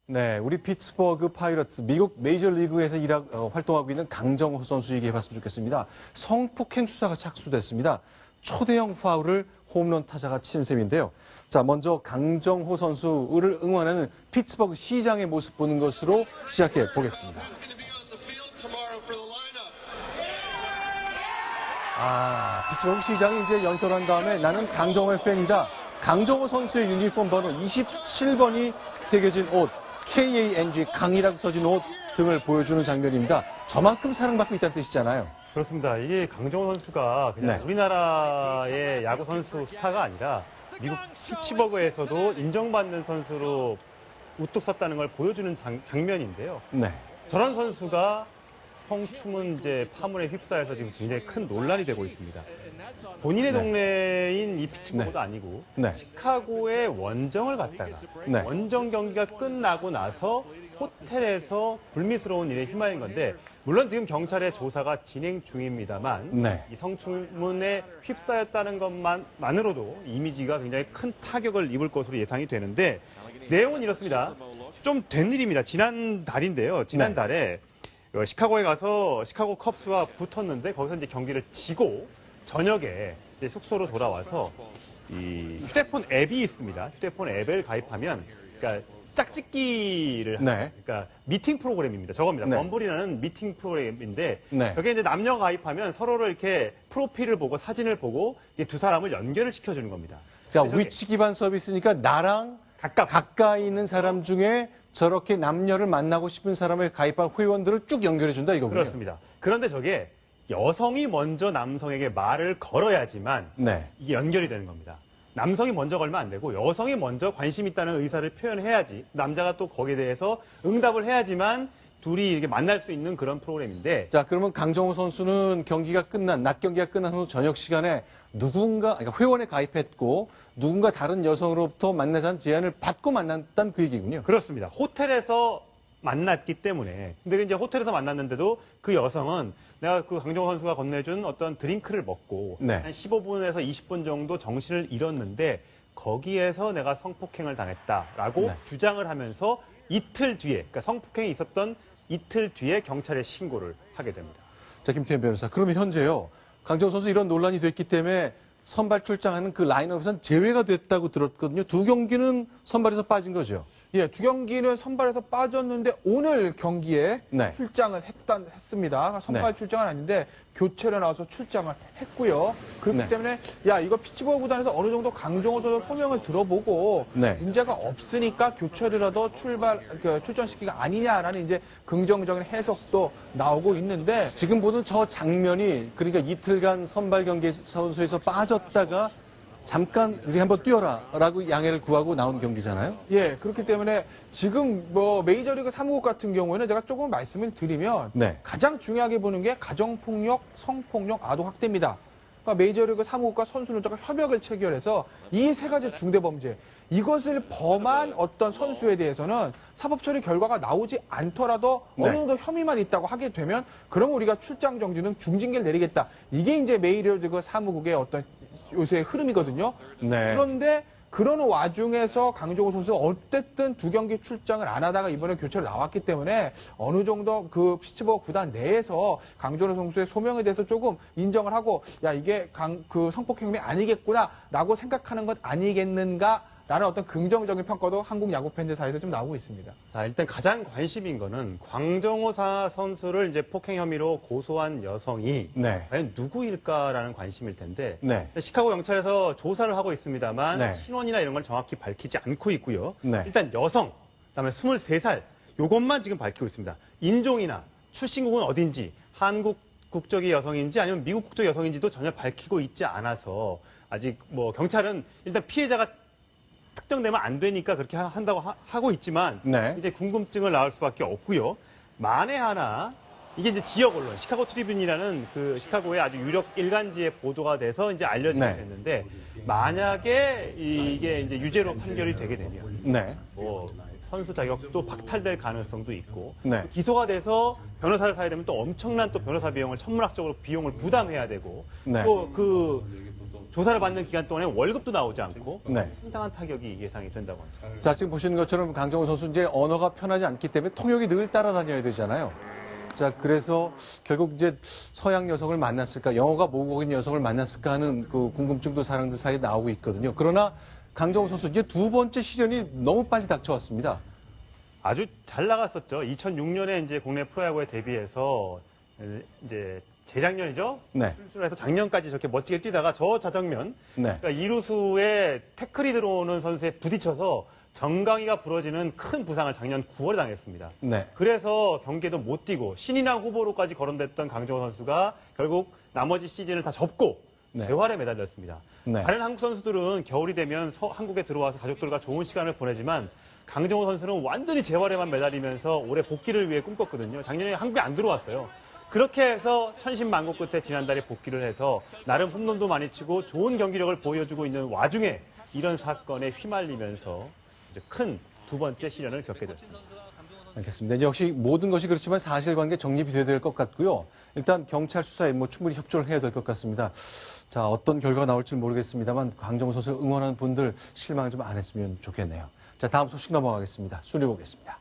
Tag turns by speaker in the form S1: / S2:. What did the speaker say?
S1: 네, 우리 피츠버그 파이러츠, 미국 메이저리그에서 활동하고 있는 강정호 선수 얘기해봤으면 좋겠습니다. 성폭행 수사가 착수됐습니다. 초대형 파울을 홈런 타자가 친 셈인데요. 자, 먼저 강정호 선수를 응원하는 피츠버그 시장의 모습 보는 것으로 시작해 보겠습니다. 피츠버그 시장이 이제 연설한 다음에 나는 강정호의 팬이다. 강정호 선수의 유니폼 번호 27번이 새겨진 옷, KANG, 강이라고 써진 옷 등을 보여주는 장면입니다. 저만큼 사랑받고 있다는 뜻이잖아요.
S2: 그렇습니다. 이게 강정호 선수가 그냥
S1: 네.
S2: 우리나라의 야구 선수 스타가 아니라 미국 피츠버그에서도 인정받는 선수로 우뚝 섰다는 걸 보여주는 장면인데요.
S1: 네.
S2: 저런 선수가 성추문 이제 파문에 휩싸여서 지금 굉장히 큰 논란이 되고 있습니다. 본인의
S1: 네.
S2: 동네인 이 피츠버그도
S1: 네.
S2: 아니고
S1: 네.
S2: 시카고의 원정을 갔다가
S1: 네.
S2: 원정 경기가 끝나고 나서 호텔에서 불미스러운 일에 휘말린 건데 물론 지금 경찰의 조사가 진행 중입니다만
S1: 네.
S2: 이 성추문에 휩싸였다는 것만으로도 이미지가 굉장히 큰 타격을 입을 것으로 예상이 되는데 내용은 이렇습니다. 좀 된 일입니다. 지난달인데요. 지난달에 시카고에 가서 시카고 컵스와 붙었는데 거기서 이제 경기를 지고 저녁에 이제 숙소로 돌아와서 이 휴대폰 앱이 있습니다. 휴대폰 앱을 가입하면 그러니까 짝짓기를
S1: 네.
S2: 그러니까 미팅 프로그램입니다. 저겁니다.
S1: 네.
S2: 범블이라는 미팅 프로그램인데
S1: 네.
S2: 여기에 이제 남녀 가입하면 서로를 이렇게 프로필을 보고 사진을 보고 두 사람을 연결을 시켜주는 겁니다.
S1: 자, 위치 기반 서비스니까 나랑 가까이 있는 사람 중에 저렇게 남녀를 만나고 싶은 사람을 가입한 회원들을 쭉 연결해준다 이거군요.
S2: 그렇습니다. 그런데 저게 여성이 먼저 남성에게 말을 걸어야지만
S1: 네.
S2: 이게 연결이 되는 겁니다. 남성이 먼저 걸면 안 되고 여성이 먼저 관심 있다는 의사를 표현해야지 남자가 또 거기에 대해서 응답을 해야지만 둘이 이렇게 만날 수 있는 그런 프로그램인데
S1: 자, 그러면 강정호 선수는 낮 경기가 끝난 후 저녁 시간에 그러니까 회원에 가입했고 누군가 다른 여성으로부터 만나자는 제안을 받고 만났다는 그 얘기군요.
S2: 그렇습니다. 호텔에서 만났기 때문에. 근데 이제 호텔에서 만났는데도 그 여성은 내가 그 강정호 선수가 건네준 어떤 드링크를 먹고
S1: 네.
S2: 한 15분에서 20분 정도 정신을 잃었는데 거기에서 내가 성폭행을 당했다라고
S1: 네.
S2: 주장을 하면서 이틀 뒤에, 그러니까 성폭행이 있었던 이틀 뒤에 경찰에 신고를 하게 됩니다.
S1: 자, 김태현 변호사. 그러면 현재요. 강정호 선수 이런 논란이 됐기 때문에 선발 출장하는 그 라인업에서는 제외가 됐다고 들었거든요. 두 경기는 선발에서 빠진 거죠.
S3: 예, 두 경기는 선발에서 빠졌는데 오늘 경기에
S1: 네.
S3: 출장을 했습니다. 선발
S1: 네.
S3: 출장은 아닌데 교체로 나와서 출장을 했고요. 그렇기
S1: 네.
S3: 때문에 이거 피츠버그 구단에서 어느 정도 강정호 선수 소명을 들어보고
S1: 네.
S3: 문제가 없으니까 교체라도 출전시키가 아니냐라는 이제 긍정적인 해석도 나오고 있는데
S1: 지금 보는 저 장면이 그러니까 이틀간 선발 경기 선수에서 빠졌다가 잠깐 우리 한번 뛰어라라고 양해를 구하고 나온 경기잖아요.
S3: 예, 그렇기 때문에 지금 메이저리그 사무국 같은 경우에는 제가 조금 말씀을 드리면
S1: 네.
S3: 가장 중요하게 보는 게 가정폭력, 성폭력, 아동 학대입니다. 그러니까 메이저리그 사무국과 선수노조가 협약을 체결해서 이 세 가지 중대범죄 이것을 범한 어떤 선수에 대해서는 사법처리 결과가 나오지 않더라도
S1: 네.
S3: 어느 정도 혐의만 있다고 하게 되면 그럼 우리가 출장 정지는 중징계를 내리겠다. 이게 이제 메이저리그 사무국의 어떤 요새 흐름이거든요.
S1: 네.
S3: 그런데 그런 와중에서 강정호 선수가 어쨌든 두 경기 출장을 안 하다가 이번에 교체로 나왔기 때문에 어느 정도 그 피츠버그 구단 내에서 강정호 선수의 소명에 대해서 조금 인정을 하고 이게 그 성폭행이 아니겠구나라고 생각하는 것 아니겠는가? 라는 어떤 긍정적인 평가도 한국 야구 팬들 사이에서 좀 나오고 있습니다.
S2: 자, 일단 가장 관심인 거는 광정호 선수를 이제 폭행 혐의로 고소한 여성이
S1: 네.
S2: 과연 누구일까라는 관심일 텐데
S1: 네.
S2: 시카고 경찰에서 조사를 하고 있습니다만
S1: 네.
S2: 신원이나 이런 걸 정확히 밝히지 않고 있고요.
S1: 네.
S2: 일단 여성, 그다음에 23살 요것만 지금 밝히고 있습니다. 인종이나 출신국은 어딘지 한국 국적의 여성인지 아니면 미국 국적 여성인지도 전혀 밝히고 있지 않아서 아직 경찰은 일단 피해자가 특정되면 안 되니까 그렇게 한다고 하고 있지만
S1: 네.
S2: 이제 궁금증을 낳을 수밖에 없고요. 만에 하나 이게 이제 지역 언론 시카고 트리뷴이라는 그 시카고의 아주 유력 일간지에 보도가 돼서 이제 알려지게
S1: 네.
S2: 됐는데 만약에 이게 이제 유죄로 판결이 되게 되면
S1: 네.
S2: 선수 자격도 박탈될 가능성도 있고
S1: 네.
S2: 기소가 돼서 변호사를 사야 되면 또 엄청난 또 변호사 비용을 천문학적으로 비용을 부담해야 되고
S1: 네.
S2: 또 그 조사를 받는 기간 동안에 월급도 나오지 않고
S1: 네.
S2: 상당한 타격이 예상이 된다고 합니다.
S1: 자, 지금 보시는 것처럼 강정호 선수 이제 언어가 편하지 않기 때문에 통역이 늘 따라다녀야 되잖아요. 자, 그래서 결국 이제 서양 여성을 만났을까, 영어가 모국어인 여성을 만났을까 하는 그 궁금증도 사람들 사이에 나오고 있거든요. 그러나 강정호 선수 이제 두 번째 시련이 너무 빨리 닥쳐왔습니다.
S2: 아주 잘 나갔었죠. 2006년에 이제 국내 프로야구에 데뷔해서 이제 재작년이죠.
S1: 네.
S2: 출전해서 작년까지 저렇게 멋지게 뛰다가 저 자정면
S1: 네.
S2: 그러니까 이루수에 태클이 들어오는 선수에 부딪혀서 정강이가 부러지는 큰 부상을 작년 9월에 당했습니다.
S1: 네.
S2: 그래서 경기에도 못 뛰고 신인왕 후보로까지 거론됐던 강정호 선수가 결국 나머지 시즌을 다 접고
S1: 네.
S2: 재활에 매달렸습니다.
S1: 네.
S2: 다른 한국 선수들은 겨울이 되면 한국에 들어와서 가족들과 좋은 시간을 보내지만 강정호 선수는 완전히 재활에만 매달리면서 올해 복귀를 위해 꿈꿨거든요. 작년에 한국에 안 들어왔어요. 그렇게 해서 천신만고 끝에 지난달에 복귀를 해서 나름 홈런도 많이 치고 좋은 경기력을 보여주고 있는 와중에 이런 사건에 휘말리면서 이제 큰 두 번째 시련을 겪게 됐습니다.
S1: 알겠습니다. 이제 역시 모든 것이 그렇지만 사실관계 정립이 돼야 될 것 같고요. 일단 경찰 수사에 충분히 협조를 해야 될 것 같습니다. 자, 어떤 결과가 나올지 모르겠습니다만 강정호 선수 응원하는 분들 실망 좀 안 했으면 좋겠네요. 자, 다음 소식 넘어가겠습니다. 순위 보겠습니다.